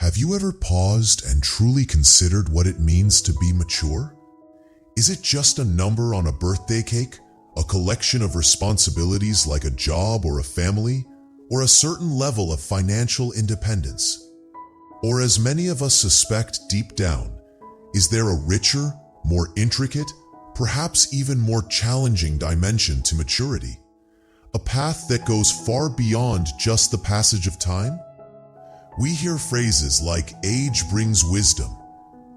Have you ever paused and truly considered what it means to be mature? Is it just a number on a birthday cake, a collection of responsibilities like a job or a family, or a certain level of financial independence? Or as many of us suspect deep down, is there a richer, more intricate, perhaps even more challenging dimension to maturity? A path that goes far beyond just the passage of time? We hear phrases like age brings wisdom,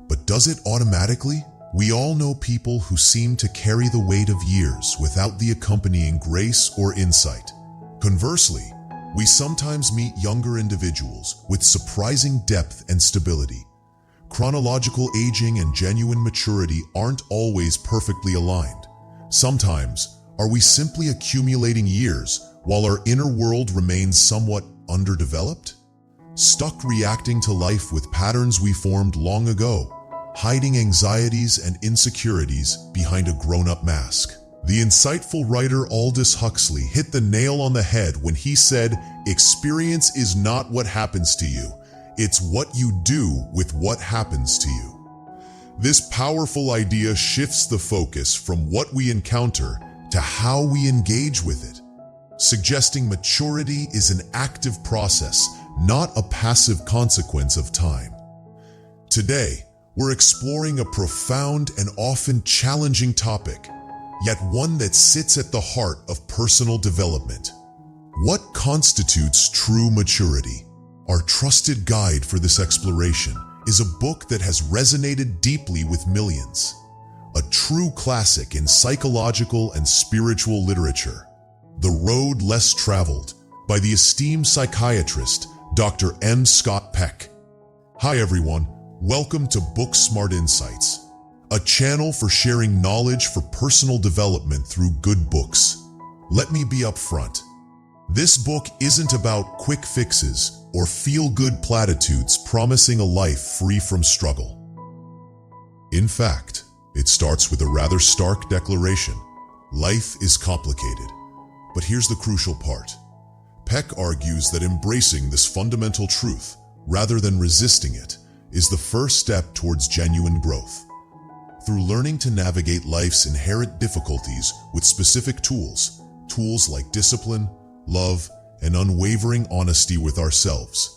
but does it automatically? We all know people who seem to carry the weight of years without the accompanying grace or insight. Conversely, we sometimes meet younger individuals with surprising depth and stability. Chronological aging and genuine maturity aren't always perfectly aligned. Sometimes, are we simply accumulating years while our inner world remains somewhat underdeveloped? Stuck reacting to life with patterns we formed long ago, hiding anxieties and insecurities behind a grown-up mask. The insightful writer Aldous Huxley hit the nail on the head when he said, "Experience is not what happens to you, it's what you do with what happens to you." This powerful idea shifts the focus from what we encounter to how we engage with it, suggesting maturity is an active process, not a passive consequence of time. Today, we're exploring a profound and often challenging topic, yet one that sits at the heart of personal development. What constitutes true maturity? Our trusted guide for this exploration is a book that has resonated deeply with millions, a true classic in psychological and spiritual literature, The Road Less Traveled, by the esteemed psychiatrist Dr. M. Scott Peck. Hi everyone, welcome to BookSmart Insights, a channel for sharing knowledge for personal development through good books. Let me be upfront. This book isn't about quick fixes or feel-good platitudes promising a life free from struggle. In fact, it starts with a rather stark declaration. Life is complicated. But here's the crucial part. Peck argues that embracing this fundamental truth, rather than resisting it, is the first step towards genuine growth. Through learning to navigate life's inherent difficulties with specific tools like discipline, love, and unwavering honesty with ourselves,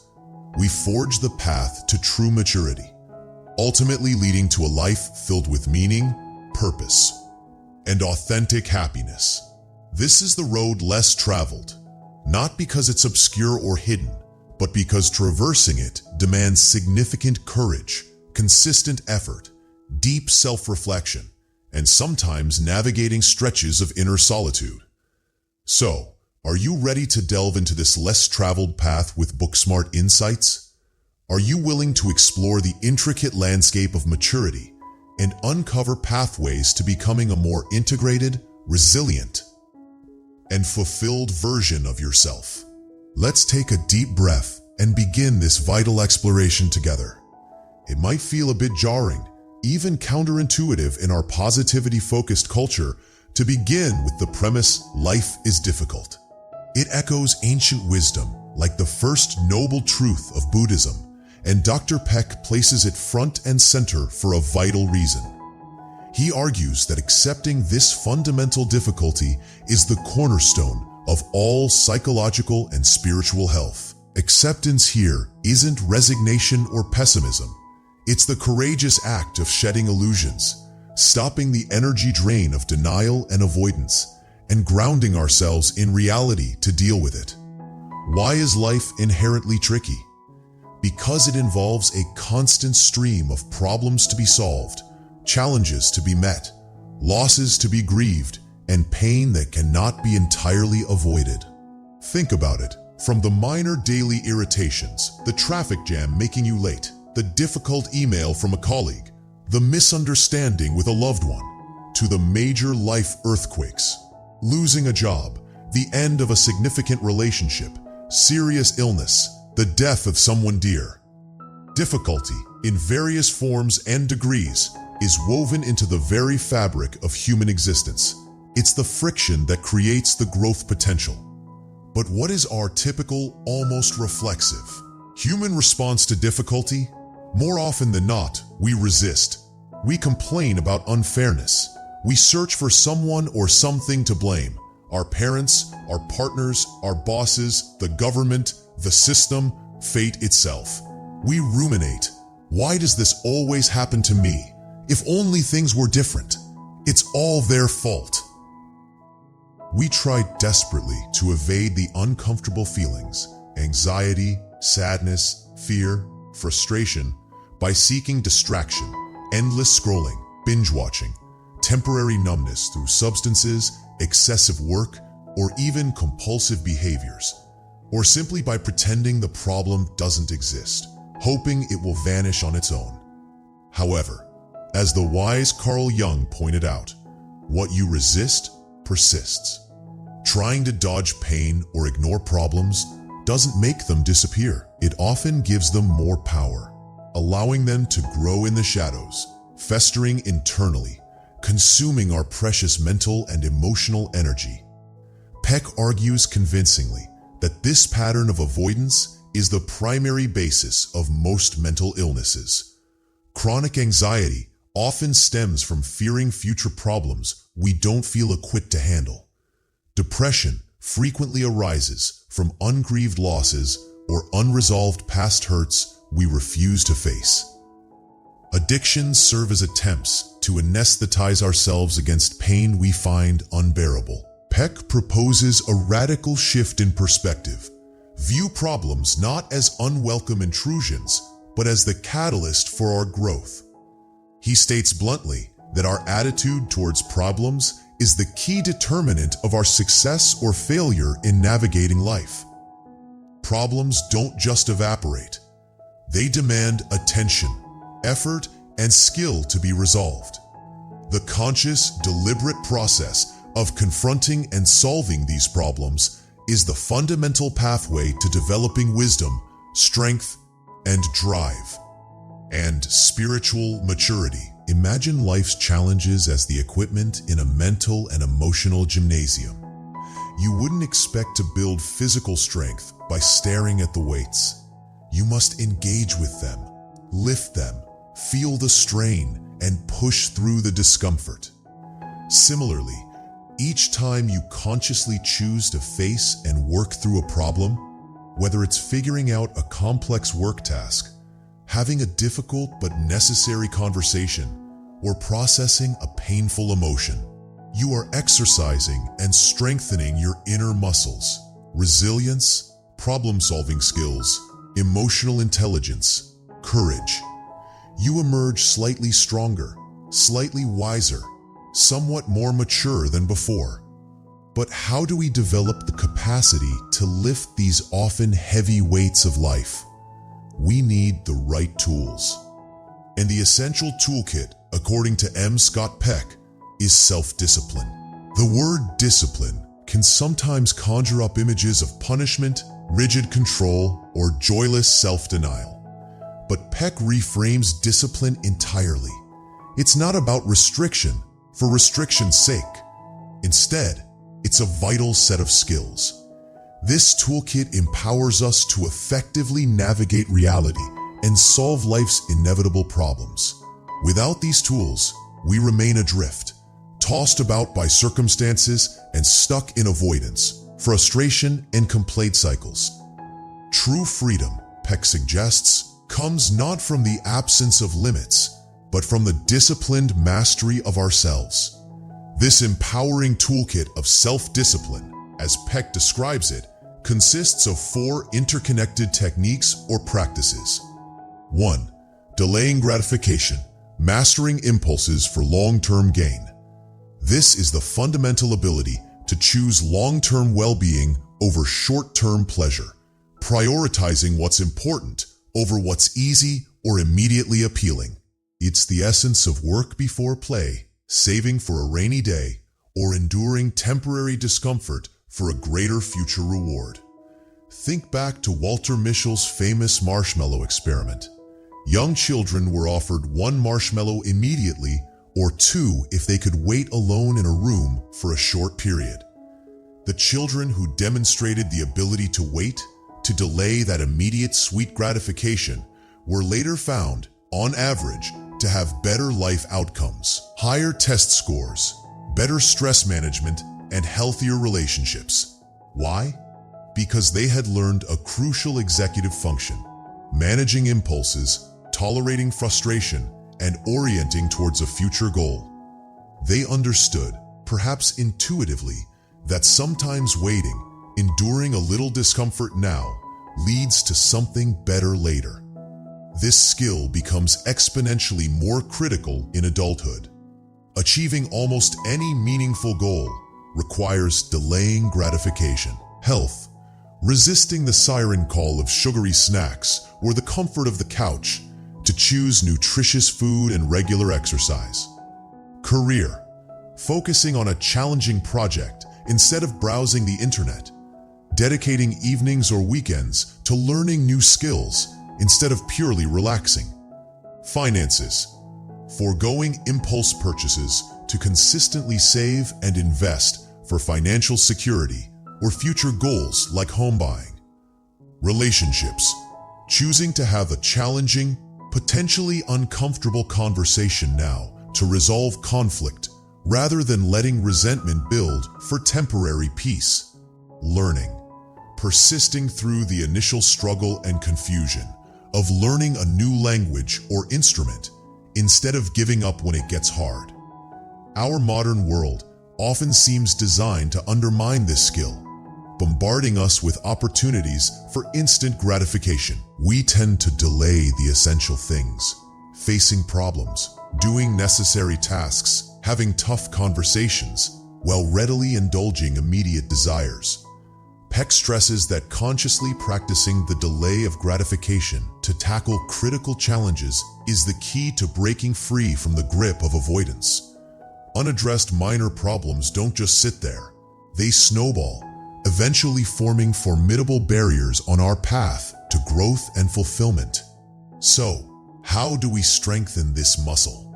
we forge the path to true maturity, ultimately leading to a life filled with meaning, purpose, and authentic happiness. This is the road less traveled, not because it's obscure or hidden, but because traversing it demands significant courage, consistent effort, deep self-reflection, and sometimes navigating stretches of inner solitude. So, are you ready to delve into this less traveled path with BookSmart Insights? Are you willing to explore the intricate landscape of maturity and uncover pathways to becoming a more integrated, resilient, and fulfilled version of yourself? Let's take a deep breath and begin this vital exploration together. It might feel a bit jarring, even counterintuitive in our positivity-focused culture, to begin with the premise, life is difficult. It echoes ancient wisdom, like the first noble truth of Buddhism, and Dr. Peck places it front and center for a vital reason. He argues that accepting this fundamental difficulty is the cornerstone of all psychological and spiritual health. Acceptance here isn't resignation or pessimism. It's the courageous act of shedding illusions, stopping the energy drain of denial and avoidance, and grounding ourselves in reality to deal with it. Why is life inherently tricky? Because it involves a constant stream of problems to be solved, challenges to be met, losses to be grieved, and pain that cannot be entirely avoided. Think about it. From the minor daily irritations, the traffic jam making you late, the difficult email from a colleague, the misunderstanding with a loved one, to the major life earthquakes, losing a job, the end of a significant relationship, serious illness, the death of someone dear. Difficulty, in various forms and degrees, is woven into the very fabric of human existence. It's the friction that creates the growth potential. But what is our typical, almost reflexive, Human response to difficulty? More often than not, we resist. We complain about unfairness. We search for someone or something to blame. Our parents, our partners, our bosses, the government, the system, fate itself. We ruminate. Why does this always happen to me? If only things were different. It's all their fault. We try desperately to evade the uncomfortable feelings, anxiety, sadness, fear, frustration, by seeking distraction, endless scrolling, binge watching, temporary numbness through substances, excessive work, or even compulsive behaviors, or simply by pretending the problem doesn't exist, hoping it will vanish on its own. However, as the wise Carl Jung pointed out, what you resist persists. Trying to dodge pain or ignore problems doesn't make them disappear. It often gives them more power, allowing them to grow in the shadows, festering internally, consuming our precious mental and emotional energy. Peck argues convincingly that this pattern of avoidance is the primary basis of most mental illnesses. Chronic anxiety often stems from fearing future problems we don't feel equipped to handle. Depression frequently arises from ungrieved losses or unresolved past hurts we refuse to face. Addictions serve as attempts to anesthetize ourselves against pain we find unbearable. Peck proposes a radical shift in perspective. View problems not as unwelcome intrusions, but as the catalyst for our growth. He states bluntly that our attitude towards problems is the key determinant of our success or failure in navigating life. Problems don't just evaporate. They demand attention, effort, and skill to be resolved. The conscious, deliberate process of confronting and solving these problems is the fundamental pathway to developing wisdom, strength, and drive. And spiritual maturity. Imagine life's challenges as the equipment in a mental and emotional gymnasium. You wouldn't expect to build physical strength by staring at the weights. You must engage with them, lift them, feel the strain, and push through the discomfort. Similarly, each time you consciously choose to face and work through a problem, whether it's figuring out a complex work task, having a difficult but necessary conversation, or processing a painful emotion, you are exercising and strengthening your inner muscles, resilience, problem-solving skills, emotional intelligence, courage. You emerge slightly stronger, slightly wiser, somewhat more mature than before. But how do we develop the capacity to lift these often heavy weights of life? We need the right tools. And the essential toolkit, according to M. Scott Peck, is self-discipline. The word discipline can sometimes conjure up images of punishment, rigid control, or joyless self-denial. But Peck reframes discipline entirely. It's not about restriction for restriction's sake. Instead, it's a vital set of skills. This toolkit empowers us to effectively navigate reality and solve life's inevitable problems. Without these tools, we remain adrift, tossed about by circumstances and stuck in avoidance, frustration, and complaint cycles. True freedom, Peck suggests, comes not from the absence of limits, but from the disciplined mastery of ourselves. This empowering toolkit of self-discipline, as Peck describes it, consists of 4 interconnected techniques or practices. 1. Delaying gratification, mastering impulses for long-term gain. This is the fundamental ability to choose long-term well-being over short-term pleasure, prioritizing what's important over what's easy or immediately appealing. It's the essence of work before play, saving for a rainy day, or enduring temporary discomfort for a greater future reward. Think back to Walter Mischel's famous marshmallow experiment. Young children were offered 1 marshmallow immediately or 2 if they could wait alone in a room for a short period. The children who demonstrated the ability to wait to delay that immediate sweet gratification were later found, on average, to have better life outcomes, higher test scores, better stress management, and healthier relationships. Why? Because they had learned a crucial executive function: managing impulses, tolerating frustration, and orienting towards a future goal. They understood, perhaps intuitively, that sometimes waiting, enduring a little discomfort now, leads to something better later. This skill becomes exponentially more critical in adulthood. Achieving almost any meaningful goal requires delaying gratification. Health, resisting the siren call of sugary snacks or the comfort of the couch to choose nutritious food and regular exercise. Career, focusing on a challenging project instead of browsing the internet, dedicating evenings or weekends to learning new skills instead of purely relaxing. Finances, foregoing impulse purchases to consistently save and invest for financial security or future goals like home buying. Relationships, choosing to have a challenging, potentially uncomfortable conversation now to resolve conflict rather than letting resentment build for temporary peace. Learning, persisting through the initial struggle and confusion of learning a new language or instrument instead of giving up when it gets hard. Our modern world often seems designed to undermine this skill, bombarding us with opportunities for instant gratification. We tend to delay the essential things, facing problems, doing necessary tasks, having tough conversations, while readily indulging immediate desires. Peck stresses that consciously practicing the delay of gratification to tackle critical challenges is the key to breaking free from the grip of avoidance. Unaddressed minor problems don't just sit there. They snowball, eventually forming formidable barriers on our path to growth and fulfillment. So, how do we strengthen this muscle?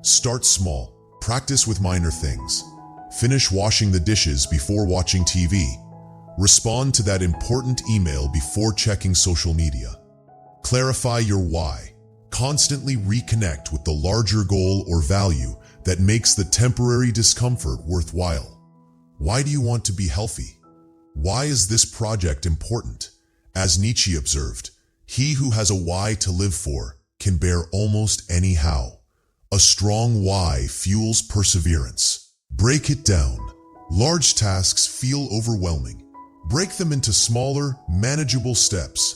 Start small. Practice with minor things. Finish washing the dishes before watching TV. Respond to that important email before checking social media. Clarify your why. Constantly reconnect with the larger goal or value that makes the temporary discomfort worthwhile. Why do you want to be healthy? Why is this project important? As Nietzsche observed, he who has a why to live for can bear almost any how. A strong why fuels perseverance. Break it down. Large tasks feel overwhelming. Break them into smaller, manageable steps.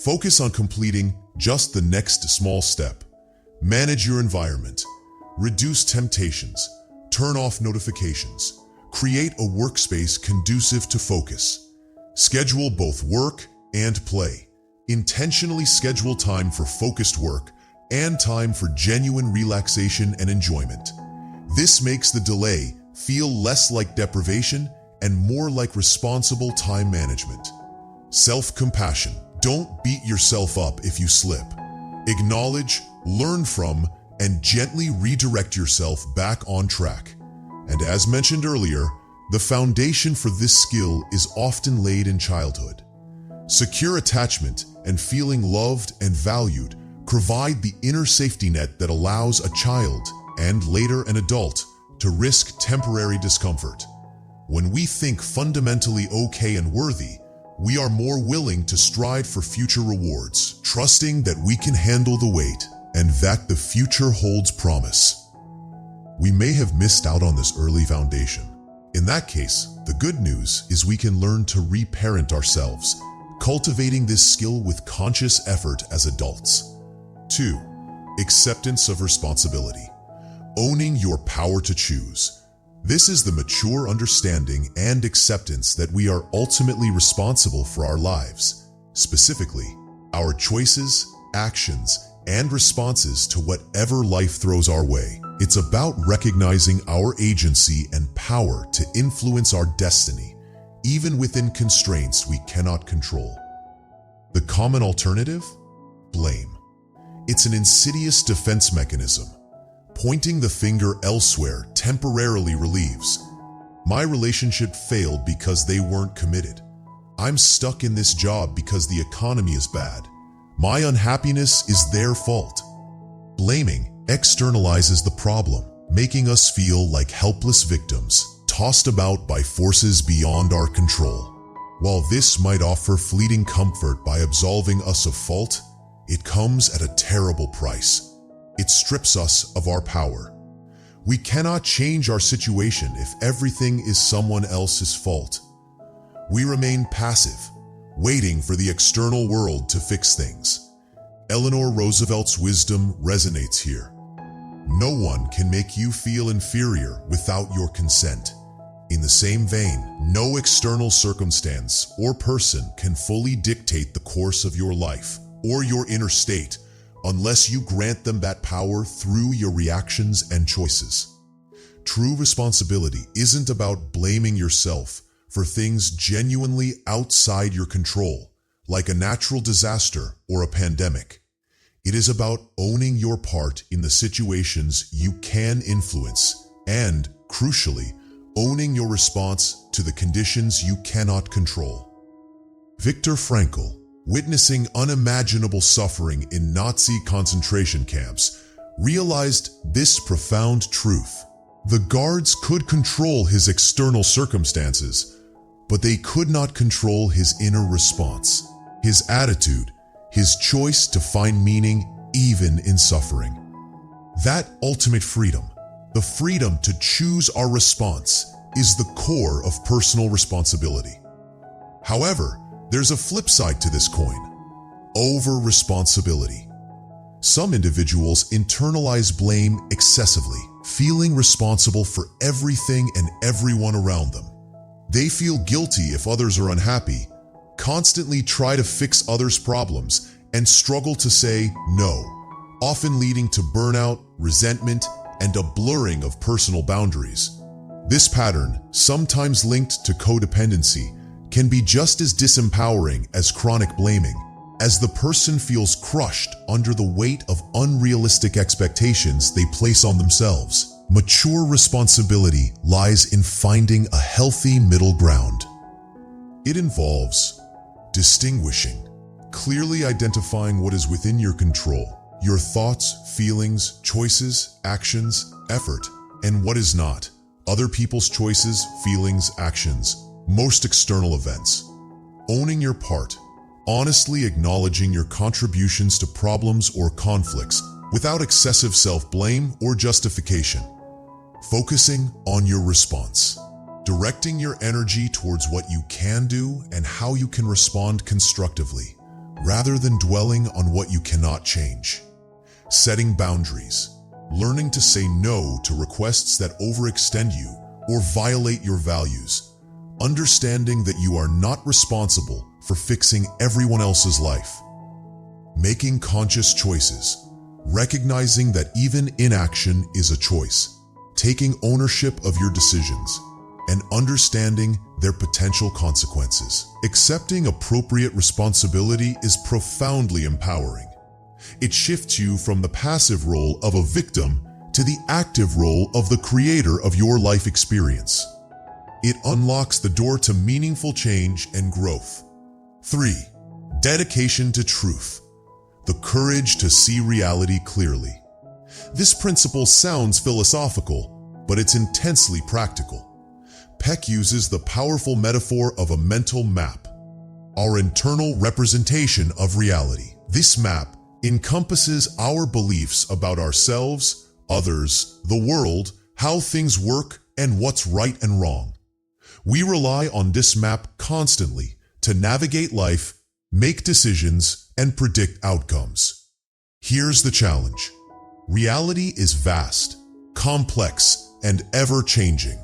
Focus on completing just the next small step. Manage your environment. Reduce temptations. Turn off notifications. Create a workspace conducive to focus. Schedule both work and play. Intentionally schedule time for focused work and time for genuine relaxation and enjoyment. This makes the delay feel less like deprivation and more like responsible time management. Self-compassion. Don't beat yourself up if you slip. Acknowledge, learn from, and gently redirect yourself back on track. And as mentioned earlier, the foundation for this skill is often laid in childhood. Secure attachment and feeling loved and valued provide the inner safety net that allows a child, and later an adult, to risk temporary discomfort. When we think fundamentally okay and worthy, we are more willing to strive for future rewards, trusting that we can handle the weight and that the future holds promise. We may have missed out on this early foundation. In that case, the good news is we can learn to reparent ourselves, cultivating this skill with conscious effort as adults. 2. Acceptance of responsibility. Owning your power to choose. This is the mature understanding and acceptance that we are ultimately responsible for our lives, specifically, our choices, actions, and responses to whatever life throws our way. It's about recognizing our agency and power to influence our destiny, even within constraints we cannot control. The common alternative? Blame. It's an insidious defense mechanism. Pointing the finger elsewhere temporarily relieves. My relationship failed because they weren't committed. I'm stuck in this job because the economy is bad. My unhappiness is their fault. Blaming externalizes the problem, making us feel like helpless victims, tossed about by forces beyond our control. While this might offer fleeting comfort by absolving us of fault, it comes at a terrible price. It strips us of our power. We cannot change our situation if everything is someone else's fault. We remain passive, waiting for the external world to fix things. Eleanor Roosevelt's wisdom resonates here. No one can make you feel inferior without your consent. In the same vein, no external circumstance or person can fully dictate the course of your life or your inner state unless you grant them that power through your reactions and choices. True responsibility isn't about blaming yourself for things genuinely outside your control, like a natural disaster or a pandemic. It is about owning your part in the situations you can influence and, crucially, owning your response to the conditions you cannot control. Viktor Frankl, witnessing unimaginable suffering in Nazi concentration camps, realized this profound truth. The guards could control his external circumstances, but they could not control his inner response, his attitude, his choice to find meaning even in suffering. That ultimate freedom, the freedom to choose our response, is the core of personal responsibility. However, there's a flip side to this coin: over-responsibility. Some individuals internalize blame excessively, feeling responsible for everything and everyone around them. They feel guilty if others are unhappy, constantly try to fix others' problems, and struggle to say no, often leading to burnout, resentment, and a blurring of personal boundaries. This pattern, sometimes linked to codependency, can be just as disempowering as chronic blaming, as the person feels crushed under the weight of unrealistic expectations they place on themselves. Mature responsibility lies in finding a healthy middle ground. It involves distinguishing, clearly identifying what is within your control, your thoughts, feelings, choices, actions, effort, and what is not, other people's choices, feelings, actions, most external events. Owning your part, honestly acknowledging your contributions to problems or conflicts without excessive self-blame or justification. Focusing on your response, directing your energy towards what you can do and how you can respond constructively, rather than dwelling on what you cannot change. Setting boundaries, learning to say no to requests that overextend you or violate your values, understanding that you are not responsible for fixing everyone else's life. Making conscious choices, recognizing that even inaction is a choice, taking ownership of your decisions, and understanding their potential consequences. Accepting appropriate responsibility is profoundly empowering. It shifts you from the passive role of a victim to the active role of the creator of your life experience. It unlocks the door to meaningful change and growth. 3. Dedication to truth. The courage to see reality clearly. This principle sounds philosophical, but it's intensely practical. Peck uses the powerful metaphor of a mental map, our internal representation of reality. This map encompasses our beliefs about ourselves, others, the world, how things work, and what's right and wrong. We rely on this map constantly to navigate life, make decisions, and predict outcomes. Here's the challenge. Reality is vast, complex, and ever-changing.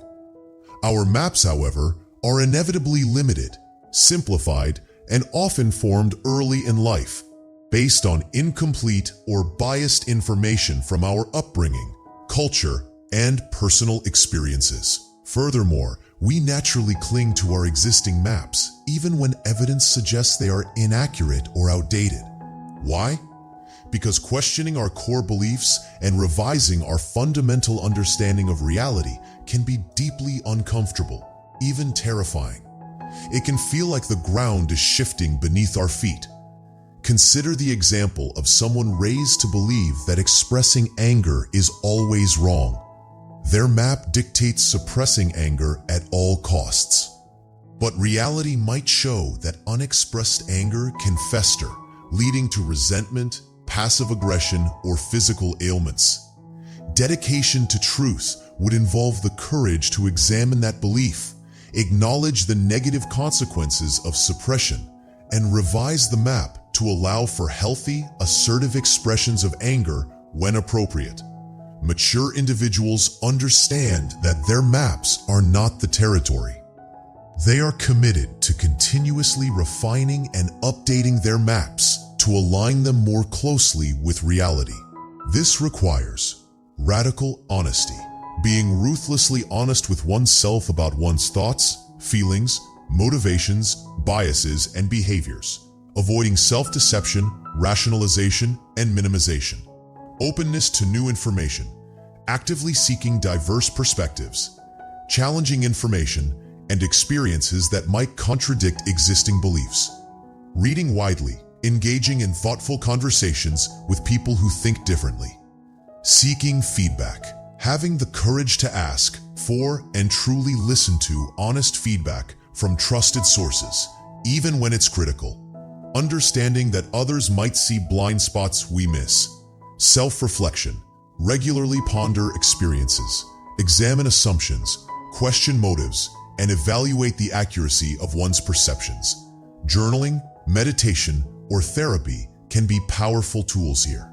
Our maps, however, are inevitably limited, simplified, and often formed early in life, based on incomplete or biased information from our upbringing, culture, and personal experiences. Furthermore, we naturally cling to our existing maps, even when evidence suggests they are inaccurate or outdated. Why? Because questioning our core beliefs and revising our fundamental understanding of reality can be deeply uncomfortable, even terrifying. it can feel like the ground is shifting beneath our feet. Consider the example of someone raised to believe that expressing anger is always wrong. Their map dictates suppressing anger at all costs. But reality might show that unexpressed anger can fester, leading to resentment, passive aggression, or physical ailments. Dedication to truth would involve the courage to examine that belief, acknowledge the negative consequences of suppression, and revise the map to allow for healthy, assertive expressions of anger when appropriate. Mature individuals understand that their maps are not the territory. They are committed to continuously refining and updating their maps to align them more closely with reality. This requires radical honesty, being ruthlessly honest with oneself about one's thoughts, feelings, motivations, biases, and behaviors, avoiding self-deception, rationalization, and minimization. Openness to new information, actively seeking diverse perspectives, challenging information and experiences that might contradict existing beliefs. Reading widely, engaging in thoughtful conversations with people who think differently. Seeking feedback, having the courage to ask for and truly listen to honest feedback from trusted sources, even when it's critical. Understanding that others might see blind spots we miss. Self-reflection, regularly ponder experiences, examine assumptions, question motives, and evaluate the accuracy of one's perceptions. Journaling, meditation, or therapy can be powerful tools here.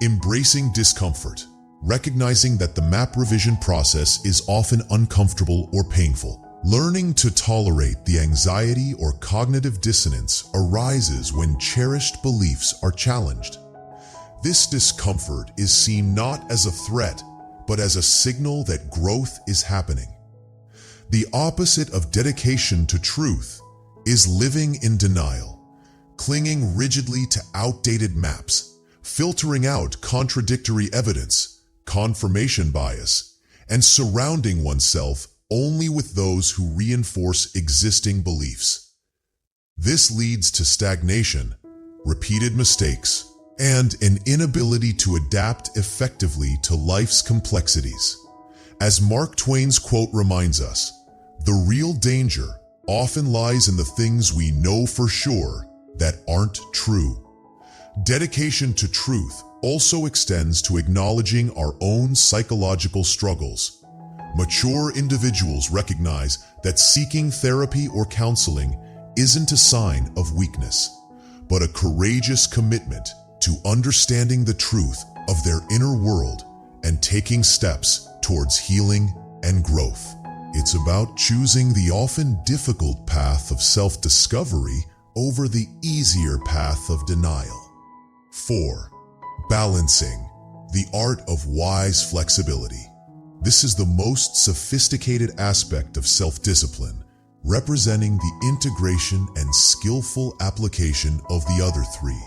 Embracing discomfort, recognizing that the map revision process is often uncomfortable or painful. Learning to tolerate the anxiety or cognitive dissonance arises when cherished beliefs are challenged. This discomfort is seen not as a threat, but as a signal that growth is happening. The opposite of dedication to truth is living in denial, clinging rigidly to outdated maps, filtering out contradictory evidence, confirmation bias, and surrounding oneself only with those who reinforce existing beliefs. This leads to stagnation, repeated mistakes, and an inability to adapt effectively to life's complexities. As Mark Twain's quote reminds us, the real danger often lies in the things we know for sure that aren't true. Dedication to truth also extends to acknowledging our own psychological struggles. Mature individuals recognize that seeking therapy or counseling isn't a sign of weakness, but a courageous commitment to understanding the truth of their inner world and taking steps towards healing and growth. It's about choosing the often difficult path of self-discovery over the easier path of denial. 4. Balancing, the art of wise flexibility. This is the most sophisticated aspect of self-discipline, representing the integration and skillful application of the other three.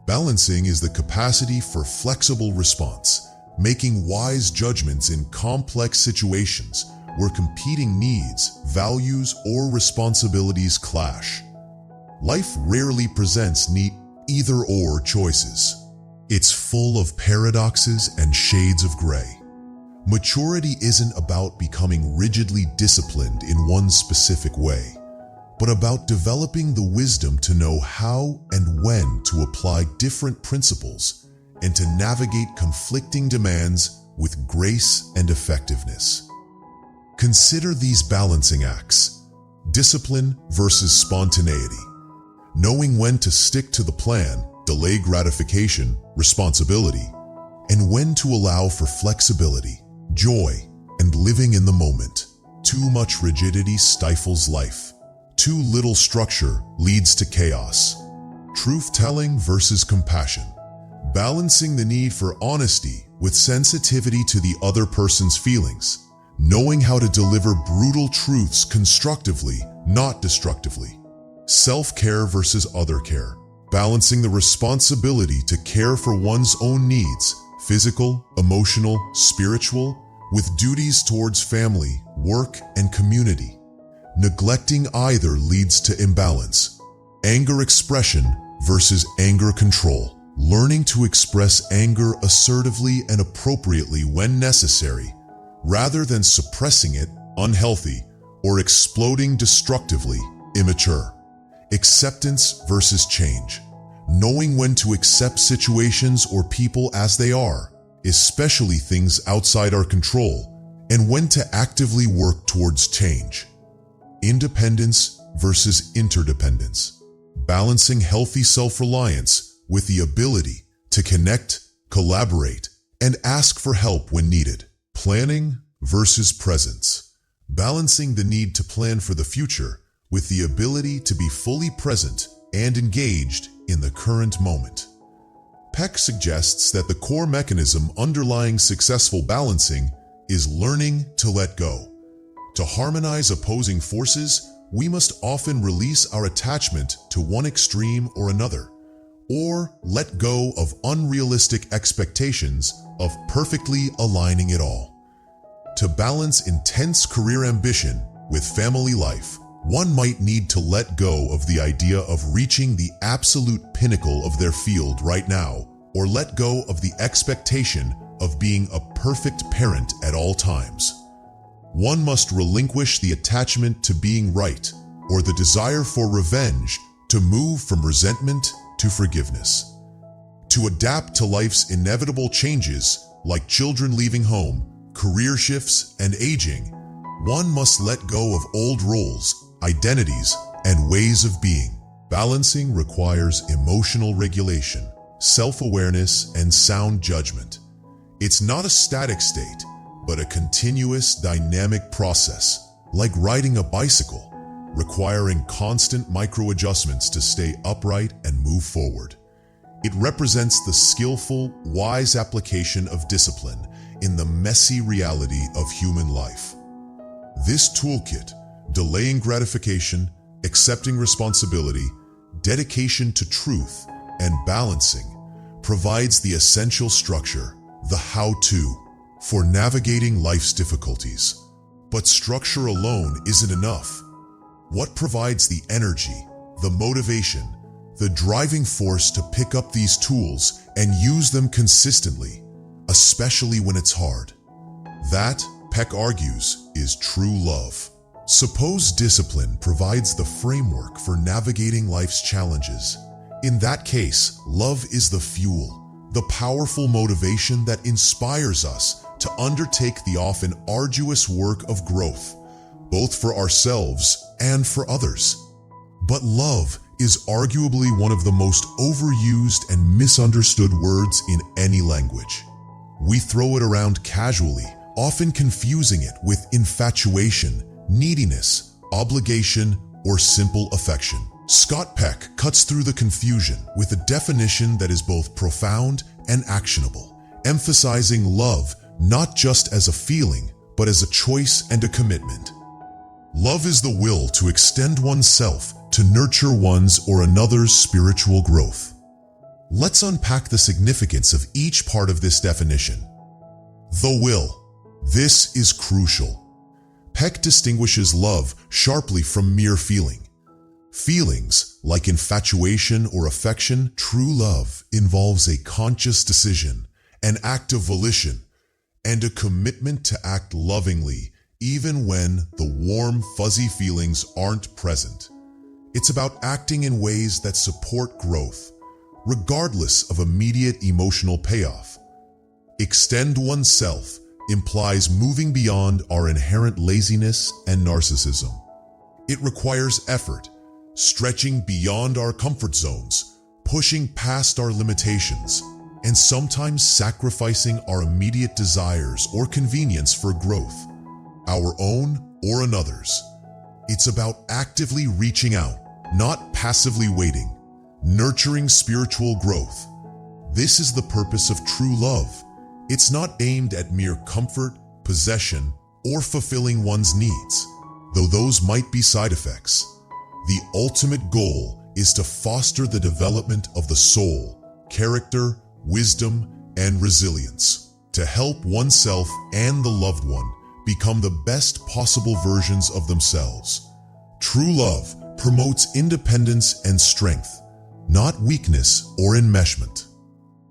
Balancing is the capacity for flexible response, making wise judgments in complex situations where competing needs, values, or responsibilities clash. Life rarely presents neat either-or choices. It's full of paradoxes and shades of gray. Maturity isn't about becoming rigidly disciplined in one specific way, but about developing the wisdom to know how and when to apply different principles and to navigate conflicting demands with grace and effectiveness. Consider these balancing acts: discipline versus spontaneity, knowing when to stick to the plan, delay gratification, responsibility, and when to allow for flexibility, joy, and living in the moment. Too much rigidity stifles life. Too little structure leads to chaos. Truth-telling versus compassion, balancing the need for honesty with sensitivity to the other person's feelings, knowing how to deliver brutal truths constructively, not destructively. Self-care versus other care, balancing the responsibility to care for one's own needs, physical, emotional, spiritual, with duties towards family, work, and community. Neglecting either leads to imbalance. Anger expression versus anger control. Learning to express anger assertively and appropriately when necessary, rather than suppressing it, unhealthy, or exploding destructively, immature. Acceptance versus change. Knowing when to accept situations or people as they are, especially things outside our control, and when to actively work towards change. Independence versus interdependence. Balancing healthy self-reliance with the ability to connect, collaborate, and ask for help when needed. Planning versus presence. Balancing the need to plan for the future with the ability to be fully present and engaged in the current moment. Peck suggests that the core mechanism underlying successful balancing is learning to let go. To harmonize opposing forces, we must often release our attachment to one extreme or another, or let go of unrealistic expectations of perfectly aligning it all. To balance intense career ambition with family life, one might need to let go of the idea of reaching the absolute pinnacle of their field right now, or let go of the expectation of being a perfect parent at all times. One must relinquish the attachment to being right, or the desire for revenge, to move from resentment to forgiveness. To adapt to life's inevitable changes, like children leaving home, career shifts, and aging, one must let go of old roles, identities, and ways of being. Balancing requires emotional regulation, self-awareness, and sound judgment. It's not a static state, but a continuous, dynamic process, like riding a bicycle, requiring constant micro-adjustments to stay upright and move forward. It represents the skillful, wise application of discipline in the messy reality of human life. This toolkit, delaying gratification, accepting responsibility, dedication to truth, and balancing, provides the essential structure, the how-to, for navigating life's difficulties. But structure alone isn't enough. What provides the energy, the motivation, the driving force to pick up these tools and use them consistently, especially when it's hard? That, Peck argues, is true love. Suppose discipline provides the framework for navigating life's challenges. In that case, love is the fuel, the powerful motivation that inspires us to undertake the often arduous work of growth, both for ourselves and for others. But love is arguably one of the most overused and misunderstood words in any language. We throw it around casually, often confusing it with infatuation, neediness, obligation, or simple affection. Scott Peck cuts through the confusion with a definition that is both profound and actionable, emphasizing love not just as a feeling, but as a choice and a commitment. Love is the will to extend oneself to nurture one's or another's spiritual growth. Let's unpack the significance of each part of this definition. The will. This is crucial. Peck distinguishes love sharply from mere feeling. Feelings, like infatuation or affection, true love involves a conscious decision, an act of volition, and a commitment to act lovingly even when the warm, fuzzy feelings aren't present. It's about acting in ways that support growth, regardless of immediate emotional payoff. Extend oneself implies moving beyond our inherent laziness and narcissism. It requires effort, stretching beyond our comfort zones, pushing past our limitations, and sometimes sacrificing our immediate desires or convenience for growth, our own or another's. It's about actively reaching out, not passively waiting, nurturing spiritual growth. This is the purpose of true love. It's not aimed at mere comfort, possession, or fulfilling one's needs, though those might be side effects. The ultimate goal is to foster the development of the soul, character, wisdom, and resilience, to help oneself and the loved one become the best possible versions of themselves. True love promotes independence and strength, not weakness or enmeshment.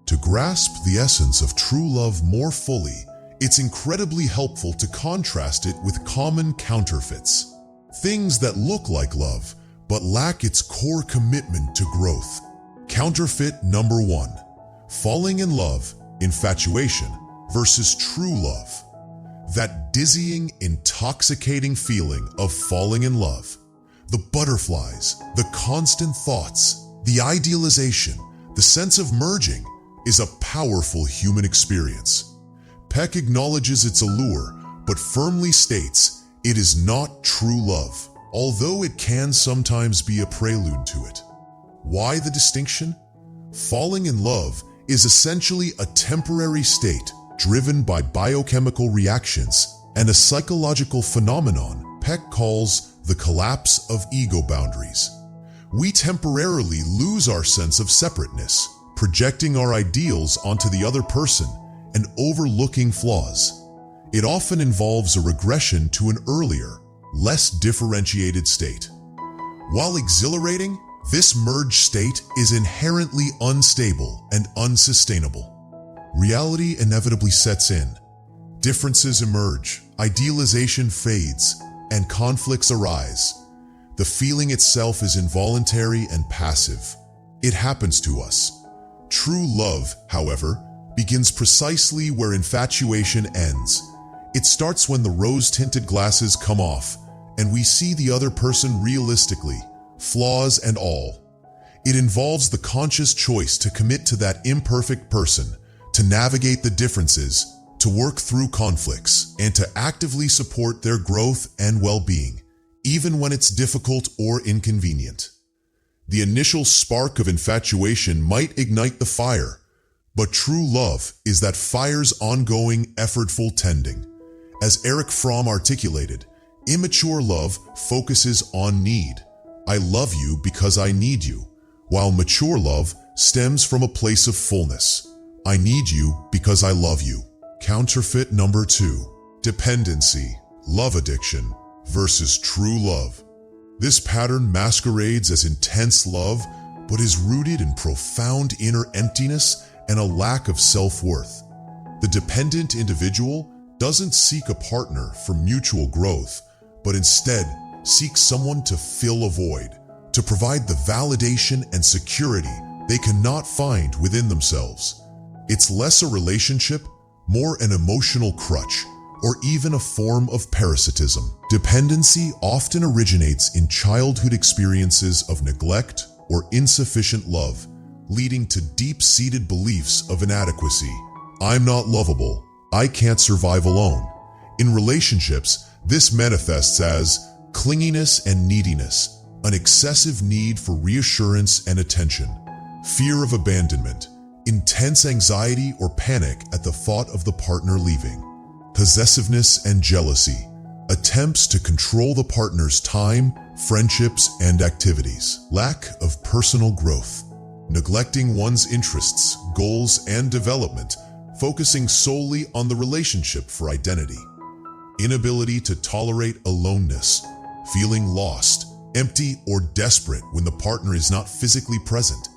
To grasp the essence of true love more fully, it's incredibly helpful to contrast it with common counterfeits. Things that look like love, but lack its core commitment to growth. Counterfeit number 1. Falling in love, infatuation, versus true love. That dizzying, intoxicating feeling of falling in love. The butterflies, the constant thoughts, the idealization, the sense of merging is a powerful human experience. Peck acknowledges its allure, but firmly states it is not true love, although it can sometimes be a prelude to it. Why the distinction? Falling in love is essentially a temporary state driven by biochemical reactions and a psychological phenomenon Peck calls the collapse of ego boundaries. We temporarily lose our sense of separateness, projecting our ideals onto the other person and overlooking flaws. It often involves a regression to an earlier, less differentiated state. While exhilarating, this merged state is inherently unstable and unsustainable. Reality inevitably sets in. Differences emerge, idealization fades, and conflicts arise. The feeling itself is involuntary and passive. It happens to us. True love, however, begins precisely where infatuation ends. It starts when the rose-tinted glasses come off, and we see the other person realistically, flaws and all. It involves the conscious choice to commit to that imperfect person, to navigate the differences, to work through conflicts, and to actively support their growth and well-being, even when it's difficult or inconvenient. The initial spark of infatuation might ignite the fire, but true love is that fire's ongoing, effortful tending. As Erich Fromm articulated, immature love focuses on need. I love you because I need you, while mature love stems from a place of fullness. I need you because I love you. Counterfeit number 2. Dependency, love addiction, versus true love. This pattern masquerades as intense love, but is rooted in profound inner emptiness and a lack of self-worth. The dependent individual doesn't seek a partner for mutual growth, but instead seeks someone to fill a void, to provide the validation and security they cannot find within themselves. It's less a relationship, more an emotional crutch, or even a form of parasitism. Dependency often originates in childhood experiences of neglect or insufficient love, leading to deep-seated beliefs of inadequacy. I'm not lovable. I can't survive alone. In relationships, this manifests as clinginess and neediness, an excessive need for reassurance and attention, fear of abandonment, intense anxiety or panic at the thought of the partner leaving, possessiveness and jealousy, attempts to control the partner's time, friendships, and activities, lack of personal growth, neglecting one's interests, goals, and development, focusing solely on the relationship for identity, inability to tolerate aloneness, feeling lost, empty, or desperate when the partner is not physically present.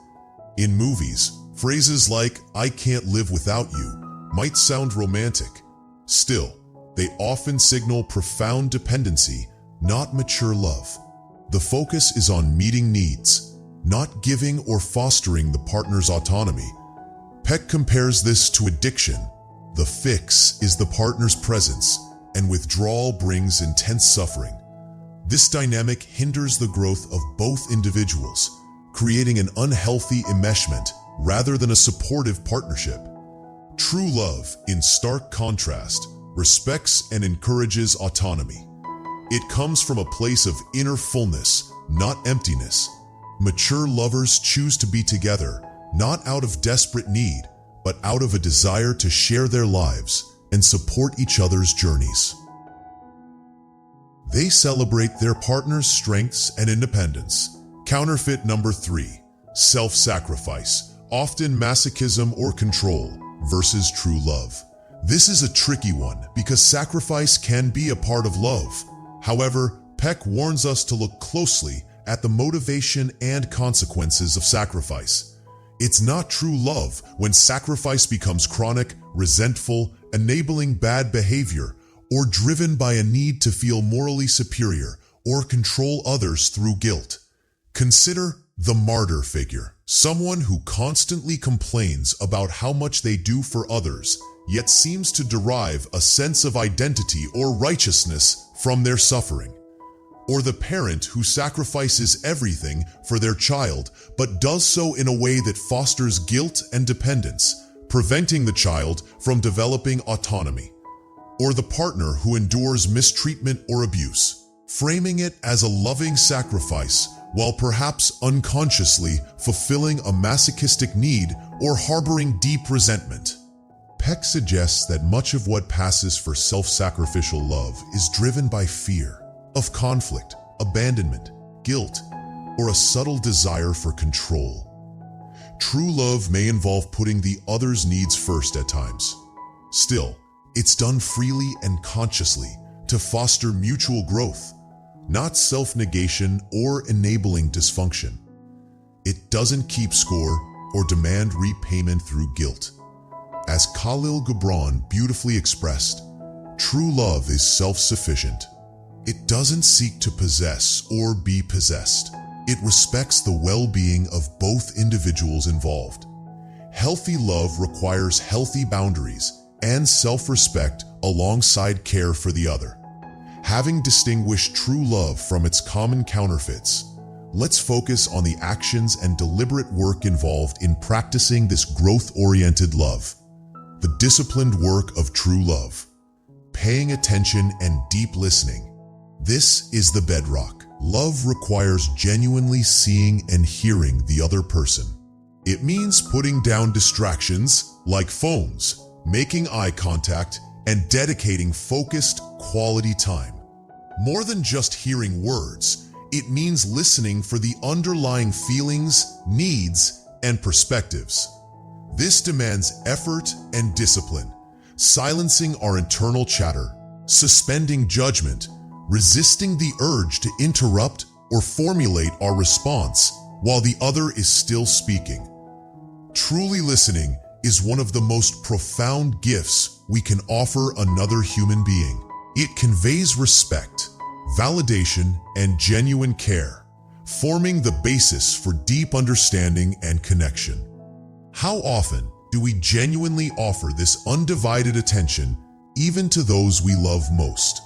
In movies, phrases like, "I can't live without you," might sound romantic. Still, they often signal profound dependency, not mature love. The focus is on meeting needs, not giving or fostering the partner's autonomy. Peck compares this to addiction. The fix is the partner's presence, and withdrawal brings intense suffering. This dynamic hinders the growth of both individuals, creating an unhealthy enmeshment rather than a supportive partnership. True love, in stark contrast, respects and encourages autonomy. It comes from a place of inner fullness, not emptiness. Mature lovers choose to be together, not out of desperate need, but out of a desire to share their lives and support each other's journeys. They celebrate their partner's strengths and independence. Counterfeit number 3. Self-sacrifice, often masochism or control, versus true love. This is a tricky one because sacrifice can be a part of love. However, Peck warns us to look closely at the motivation and consequences of sacrifice. It's not true love when sacrifice becomes chronic, resentful, enabling bad behavior, or driven by a need to feel morally superior or control others through guilt. Consider the martyr figure, someone who constantly complains about how much they do for others, yet seems to derive a sense of identity or righteousness from their suffering. Or the parent who sacrifices everything for their child, but does so in a way that fosters guilt and dependence, preventing the child from developing autonomy. Or the partner who endures mistreatment or abuse, framing it as a loving sacrifice while perhaps unconsciously fulfilling a masochistic need or harboring deep resentment. Peck suggests that much of what passes for self-sacrificial love is driven by fear of conflict, abandonment, guilt, or a subtle desire for control. True love may involve putting the other's needs first at times. Still, it's done freely and consciously to foster mutual growth, not self-negation or enabling dysfunction. It doesn't keep score or demand repayment through guilt. As Khalil Gibran beautifully expressed, true love is self-sufficient. It doesn't seek to possess or be possessed. It respects the well-being of both individuals involved. Healthy love requires healthy boundaries and self-respect alongside care for the other. Having distinguished true love from its common counterfeits, let's focus on the actions and deliberate work involved in practicing this growth-oriented love. The disciplined work of true love. Paying attention and deep listening. This is the bedrock. Love requires genuinely seeing and hearing the other person. It means putting down distractions like phones, making eye contact, and dedicating focused, quality time. More than just hearing words, it means listening for the underlying feelings, needs, and perspectives. This demands effort and discipline, silencing our internal chatter, suspending judgment, resisting the urge to interrupt or formulate our response while the other is still speaking. Truly listening is one of the most profound gifts we can offer another human being. It conveys respect, validation, and genuine care, forming the basis for deep understanding and connection. How often do we genuinely offer this undivided attention even to those we love most?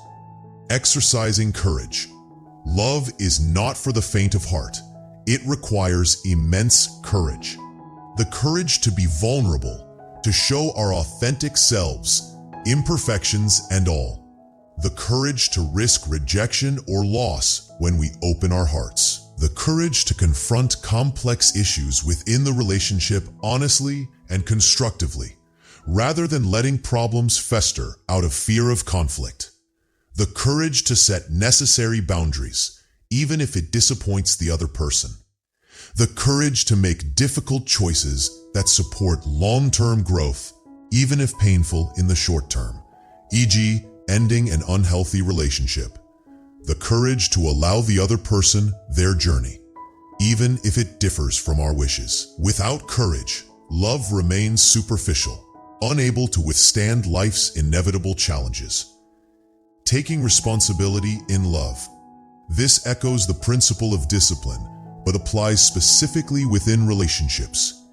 Exercising courage. Love is not for the faint of heart. It requires immense courage. The courage to be vulnerable, to show our authentic selves, imperfections and all. The courage to risk rejection or loss when we open our hearts. The courage to confront complex issues within the relationship honestly and constructively, rather than letting problems fester out of fear of conflict. The courage to set necessary boundaries, even if it disappoints the other person. The courage to make difficult choices that support long-term growth, even if painful in the short term, e.g., ending an unhealthy relationship. The courage to allow the other person their journey, even if it differs from our wishes. Without courage, love remains superficial, unable to withstand life's inevitable challenges. Taking responsibility in love. This echoes the principle of discipline, but applies specifically within relationships.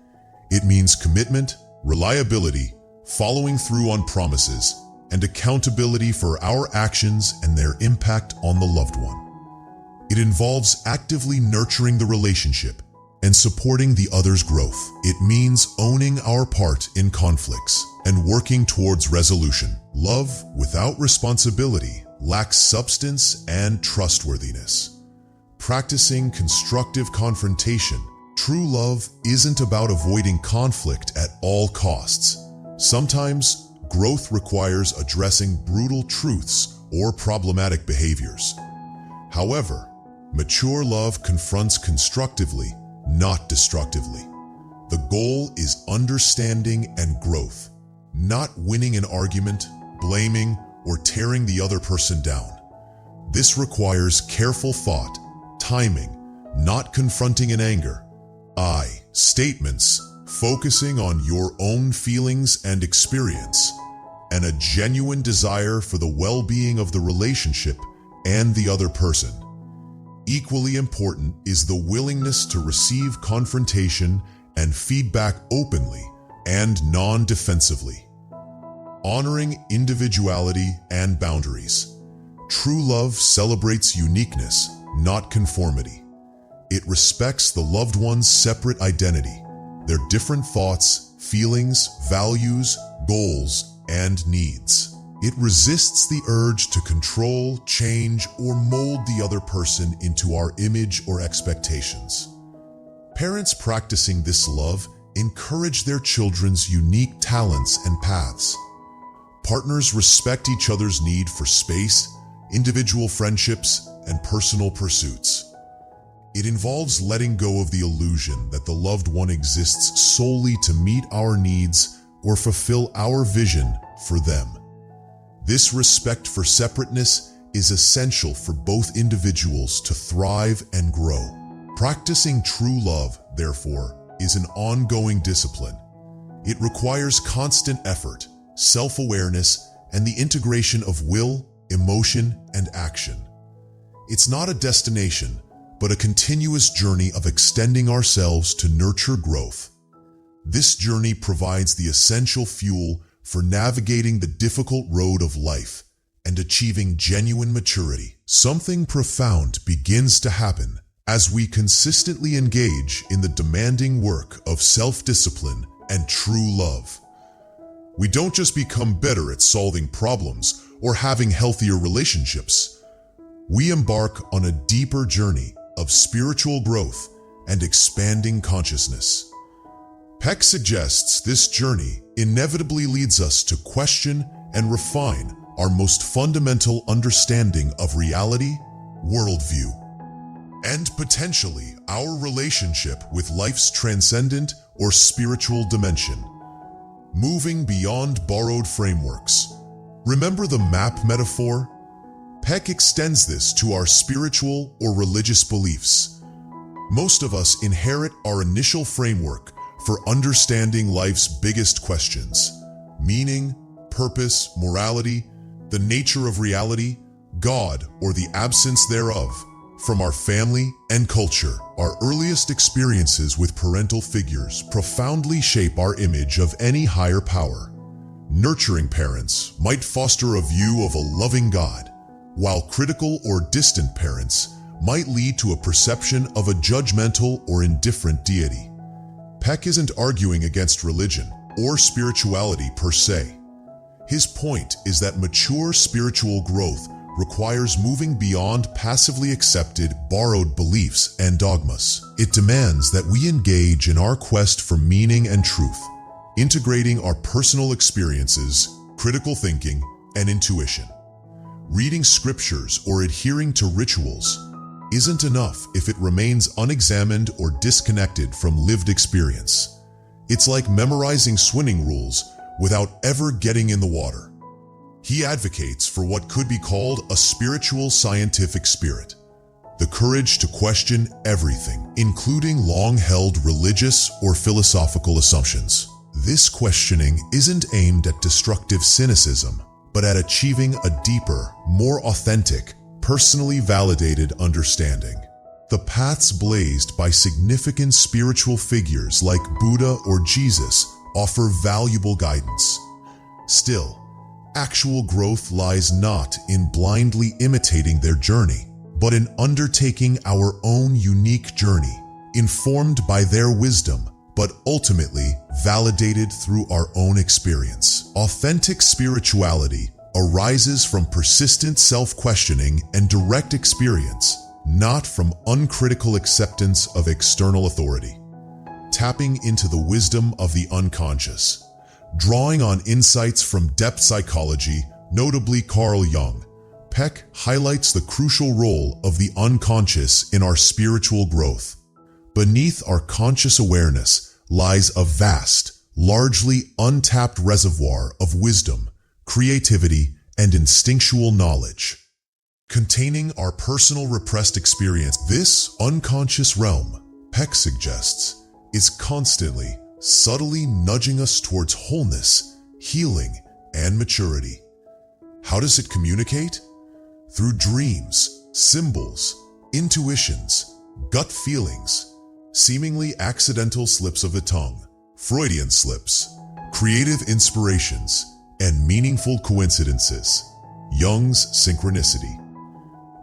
It means commitment, reliability, following through on promises, and accountability for our actions and their impact on the loved one. It involves actively nurturing the relationship and supporting the other's growth. It means owning our part in conflicts and working towards resolution. Love without responsibility lacks substance and trustworthiness. Practicing constructive confrontation. True love isn't about avoiding conflict at all costs. Sometimes, growth requires addressing brutal truths or problematic behaviors. However, mature love confronts constructively, not destructively. The goal is understanding and growth, not winning an argument, blaming, or tearing the other person down. This requires careful thought, timing, not confronting in anger. I. Statements focusing on your own feelings and experience, and a genuine desire for the well-being of the relationship and the other person. Equally important is the willingness to receive confrontation and feedback openly and non-defensively. Honoring individuality and boundaries. True love celebrates uniqueness, not conformity. It respects the loved one's separate identity, their different thoughts, feelings, values, goals, and needs. It resists the urge to control, change, or mold the other person into our image or expectations. Parents practicing this love encourage their children's unique talents and paths. Partners respect each other's need for space, individual friendships, and personal pursuits. It involves letting go of the illusion that the loved one exists solely to meet our needs or fulfill our vision for them. This respect for separateness is essential for both individuals to thrive and grow. Practicing true love, therefore, is an ongoing discipline. It requires constant effort, self-awareness, and the integration of will, emotion, and action. It's not a destination, but a continuous journey of extending ourselves to nurture growth. This journey provides the essential fuel for navigating the difficult road of life and achieving genuine maturity. Something profound begins to happen as we consistently engage in the demanding work of self-discipline and true love. We don't just become better at solving problems or having healthier relationships. We embark on a deeper journey of spiritual growth and expanding consciousness. Peck suggests this journey inevitably leads us to question and refine our most fundamental understanding of reality, worldview, and potentially our relationship with life's transcendent or spiritual dimension. Moving beyond borrowed frameworks. Remember the map metaphor? Peck extends this to our spiritual or religious beliefs. Most of us inherit our initial framework for understanding life's biggest questions: meaning, purpose, morality, the nature of reality, God, or the absence thereof. From our family and culture, our earliest experiences with parental figures profoundly shape our image of any higher power. Nurturing parents might foster a view of a loving God, while critical or distant parents might lead to a perception of a judgmental or indifferent deity. Peck isn't arguing against religion or spirituality per se. His point is that mature spiritual growth requires moving beyond passively accepted, borrowed beliefs and dogmas. It demands that we engage in our quest for meaning and truth, integrating our personal experiences, critical thinking, and intuition. Reading scriptures or adhering to rituals isn't enough if it remains unexamined or disconnected from lived experience. It's like memorizing swimming rules without ever getting in the water. He advocates for what could be called a spiritual scientific spirit, the courage to question everything, including long-held religious or philosophical assumptions. This questioning isn't aimed at destructive cynicism, but at achieving a deeper, more authentic, personally validated understanding. The paths blazed by significant spiritual figures like Buddha or Jesus offer valuable guidance. Still, actual growth lies not in blindly imitating their journey, but in undertaking our own unique journey, informed by their wisdom, but ultimately validated through our own experience. Authentic spirituality arises from persistent self-questioning and direct experience, not from uncritical acceptance of external authority. Tapping into the wisdom of the unconscious. Drawing on insights from depth psychology, notably Carl Jung, Peck highlights the crucial role of the unconscious in our spiritual growth. Beneath our conscious awareness lies a vast, largely untapped reservoir of wisdom, creativity, and instinctual knowledge. containing our personal repressed experience. This unconscious realm, Peck suggests, is constantly, subtly nudging us towards wholeness, healing, and maturity. How does it communicate? Through dreams, symbols, intuitions, gut feelings, seemingly accidental slips of the tongue, Freudian slips, creative inspirations, and meaningful coincidences. Jung's synchronicity.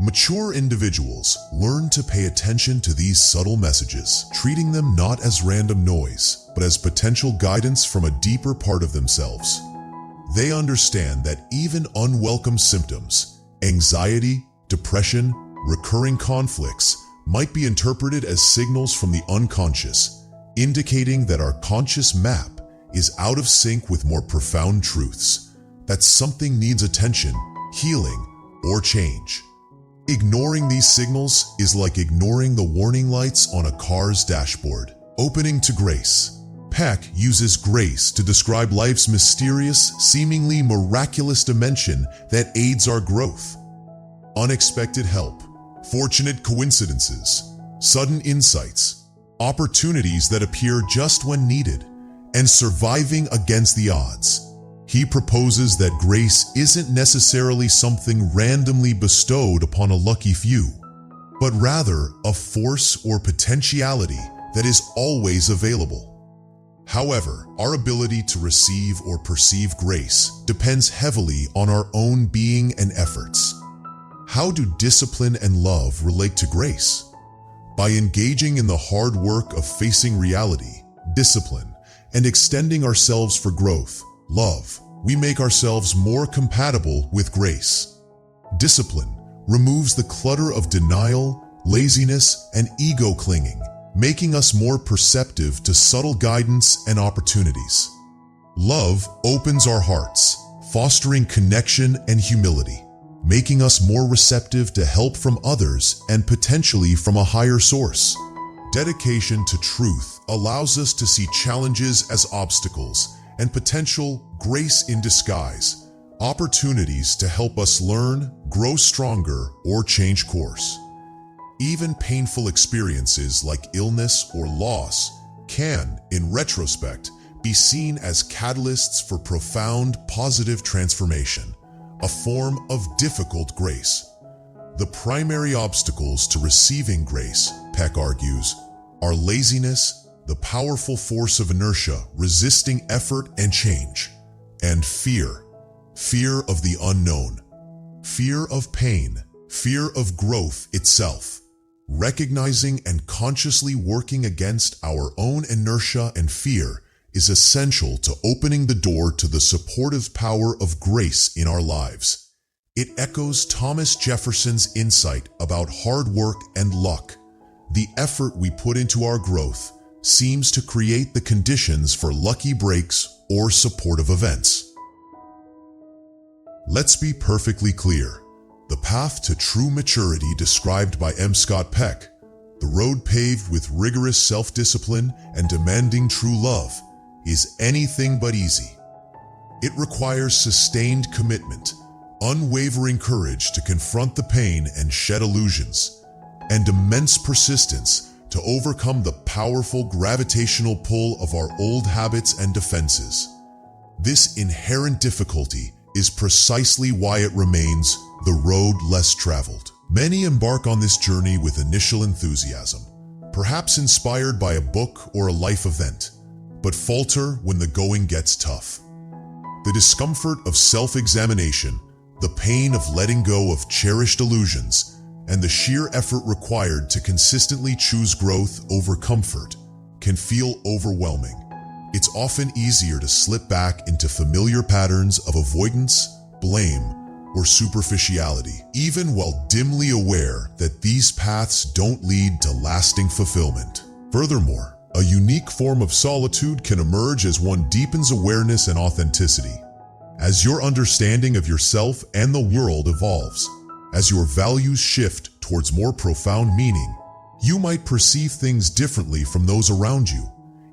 Mature individuals learn to pay attention to these subtle messages, treating them not as random noise, but as potential guidance from a deeper part of themselves. They understand that even unwelcome symptoms, anxiety, depression, recurring conflicts, might be interpreted as signals from the unconscious, indicating that our conscious map is out of sync with more profound truths, that something needs attention, healing, or change. Ignoring these signals is like ignoring the warning lights on a car's dashboard. Opening to grace. Peck uses grace to describe life's mysterious, seemingly miraculous dimension that aids our growth. Unexpected help, fortunate coincidences, sudden insights, opportunities that appear just when needed, and surviving against the odds. He proposes that grace isn't necessarily something randomly bestowed upon a lucky few, but rather a force or potentiality that is always available. However, our ability to receive or perceive grace depends heavily on our own being and efforts. How do discipline and love relate to grace? By engaging in the hard work of facing reality, discipline, and extending ourselves for growth, love, we make ourselves more compatible with grace. Discipline removes the clutter of denial, laziness, and ego clinging, making us more perceptive to subtle guidance and opportunities. Love opens our hearts, fostering connection and humility, making us more receptive to help from others and potentially from a higher source. Dedication to truth allows us to see challenges as obstacles and potential grace in disguise, opportunities to help us learn, grow stronger, or change course. Even painful experiences like illness or loss can, in retrospect, be seen as catalysts for profound positive transformation, a form of difficult grace. The primary obstacles to receiving grace, Peck argues, are laziness, the powerful force of inertia resisting effort and change, and fear of the unknown, fear of pain, fear of growth itself. Recognizing and consciously working against our own inertia and fear is essential to opening the door to the supportive power of grace in our lives. It echoes Thomas Jefferson's insight about hard work and luck. The effort we put into our growth seems to create the conditions for lucky breaks or supportive events. Let's be perfectly clear. The path to true maturity described by M. Scott Peck, the road paved with rigorous self-discipline and demanding true love, is anything but easy. It requires sustained commitment, unwavering courage to confront the pain and shed illusions, and immense persistence to overcome the powerful gravitational pull of our old habits and defenses. This inherent difficulty is precisely why it remains the road less traveled. Many embark on this journey with initial enthusiasm, perhaps inspired by a book or a life event, but falter when the going gets tough. The discomfort of self-examination, the pain of letting go of cherished illusions, and the sheer effort required to consistently choose growth over comfort can feel overwhelming. It's often easier to slip back into familiar patterns of avoidance, blame, or superficiality, even while dimly aware that these paths don't lead to lasting fulfillment. Furthermore, a unique form of solitude can emerge as one deepens awareness and authenticity. As your understanding of yourself and the world evolves, as your values shift towards more profound meaning, you might perceive things differently from those around you,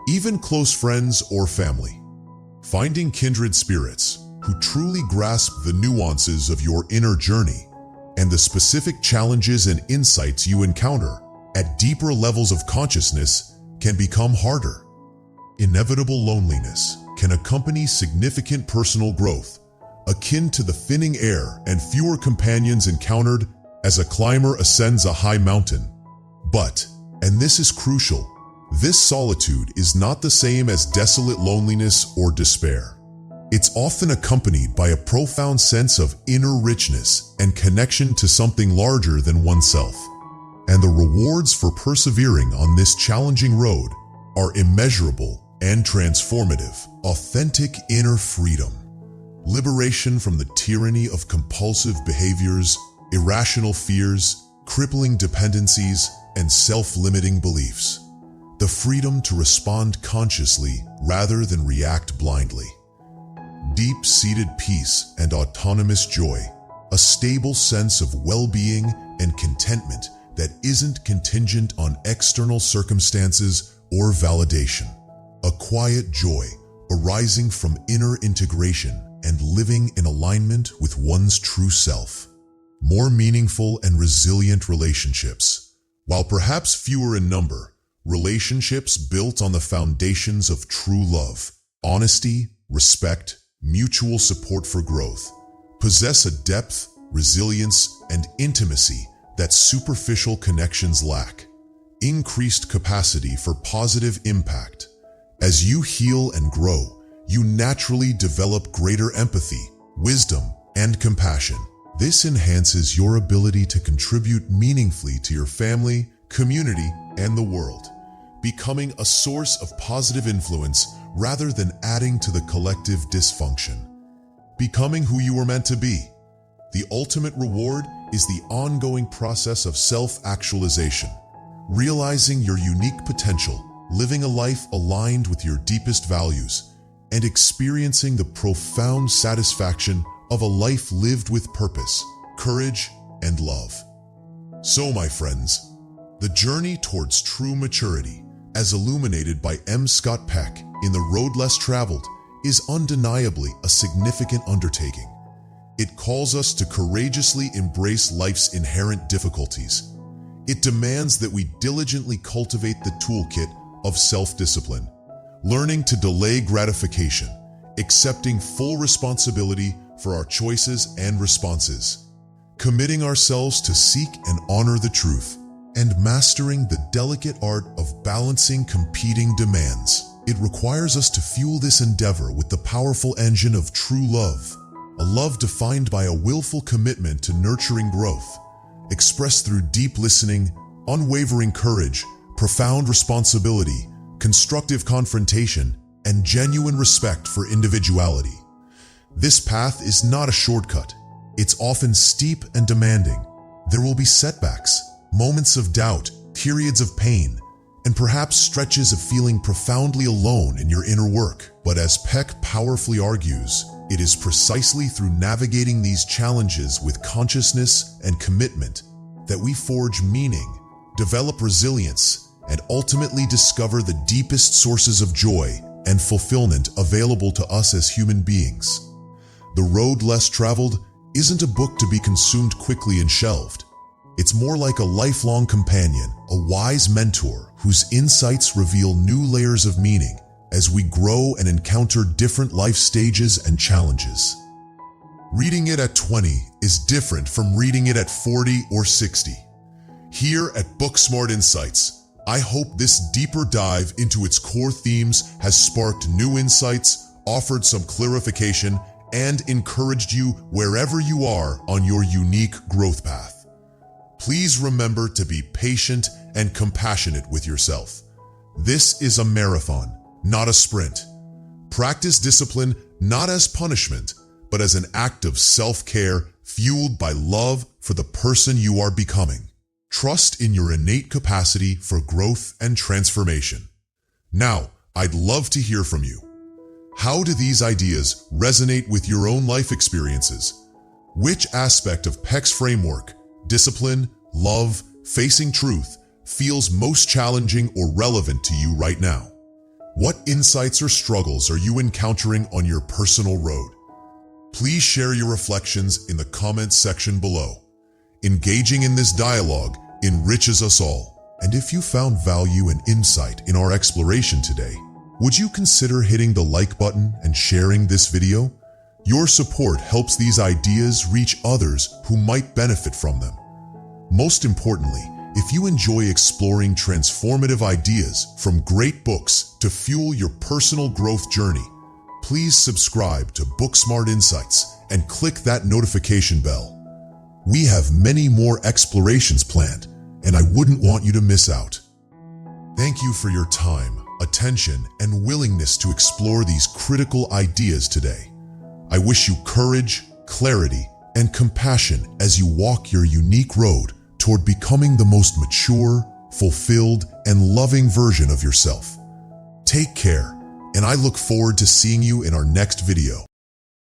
even close friends or family. Finding kindred spirits who truly grasp the nuances of your inner journey and the specific challenges and insights you encounter at deeper levels of consciousness can become harder. Inevitable loneliness can accompany significant personal growth, akin to the thinning air and fewer companions encountered as a climber ascends a high mountain. But, and this is crucial, this solitude is not the same as desolate loneliness or despair. It's often accompanied by a profound sense of inner richness and connection to something larger than oneself. And the rewards for persevering on this challenging road are immeasurable and transformative. Authentic inner freedom, liberation from the tyranny of compulsive behaviors, irrational fears, crippling dependencies, and self-limiting beliefs. The freedom to respond consciously rather than react blindly. Deep-seated peace and autonomous joy, a stable sense of well-being and contentment that isn't contingent on external circumstances or validation. A quiet joy arising from inner integration and living in alignment with one's true self. More meaningful and resilient relationships. While perhaps fewer in number, relationships built on the foundations of true love, honesty, respect, mutual support for growth, possess a depth, resilience, and intimacy that superficial connections lack. Increased capacity for positive impact. As you heal and grow, you naturally develop greater empathy, wisdom, and compassion. This enhances your ability to contribute meaningfully to your family, community, and the world, becoming a source of positive influence rather than adding to the collective dysfunction. Becoming who you were meant to be. The ultimate reward is the ongoing process of self-actualization, realizing your unique potential, living a life aligned with your deepest values, and experiencing the profound satisfaction of a life lived with purpose, courage, and love. So, my friends, the journey towards true maturity, as illuminated by M. Scott Peck in The Road Less Traveled, is undeniably a significant undertaking. It calls us to courageously embrace life's inherent difficulties. It demands that we diligently cultivate the toolkit of self-discipline, learning to delay gratification, accepting full responsibility for our choices and responses, committing ourselves to seek and honor the truth, and mastering the delicate art of balancing competing demands. It requires us to fuel this endeavor with the powerful engine of true love, a love defined by a willful commitment to nurturing growth, expressed through deep listening, unwavering courage, profound responsibility, constructive confrontation, and genuine respect for individuality. This path is not a shortcut. It's often steep and demanding. There will be setbacks, moments of doubt, periods of pain, and perhaps stretches of feeling profoundly alone in your inner work. But as Peck powerfully argues, it is precisely through navigating these challenges with consciousness and commitment that we forge meaning, develop resilience, and ultimately discover the deepest sources of joy and fulfillment available to us as human beings. The Road Less Traveled isn't a book to be consumed quickly and shelved. It's more like a lifelong companion, a wise mentor whose insights reveal new layers of meaning as we grow and encounter different life stages and challenges. Reading it at 20 is different from reading it at 40 or 60. Here at BookSmart Insights, I hope this deeper dive into its core themes has sparked new insights, offered some clarification, and encouraged you wherever you are on your unique growth path. Please remember to be patient and compassionate with yourself. This is a marathon, not a sprint. Practice discipline not as punishment, but as an act of self-care fueled by love for the person you are becoming. Trust in your innate capacity for growth and transformation. Now, I'd love to hear from you. How do these ideas resonate with your own life experiences? Which aspect of Peck's framework, discipline, love, facing truth, feels most challenging or relevant to you right now? What insights or struggles are you encountering on your personal road? Please share your reflections in the comments section below. Engaging in this dialogue enriches us all. And if you found value and insight in our exploration today, would you consider hitting the like button and sharing this video? Your support helps these ideas reach others who might benefit from them. Most importantly, if you enjoy exploring transformative ideas from great books to fuel your personal growth journey, please subscribe to BookSmart Insights and click that notification bell. We have many more explorations planned, and I wouldn't want you to miss out. Thank you for your time, attention, and willingness to explore these critical ideas today. I wish you courage, clarity, and compassion as you walk your unique road toward becoming the most mature, fulfilled, and loving version of yourself. Take care, and I look forward to seeing you in our next video.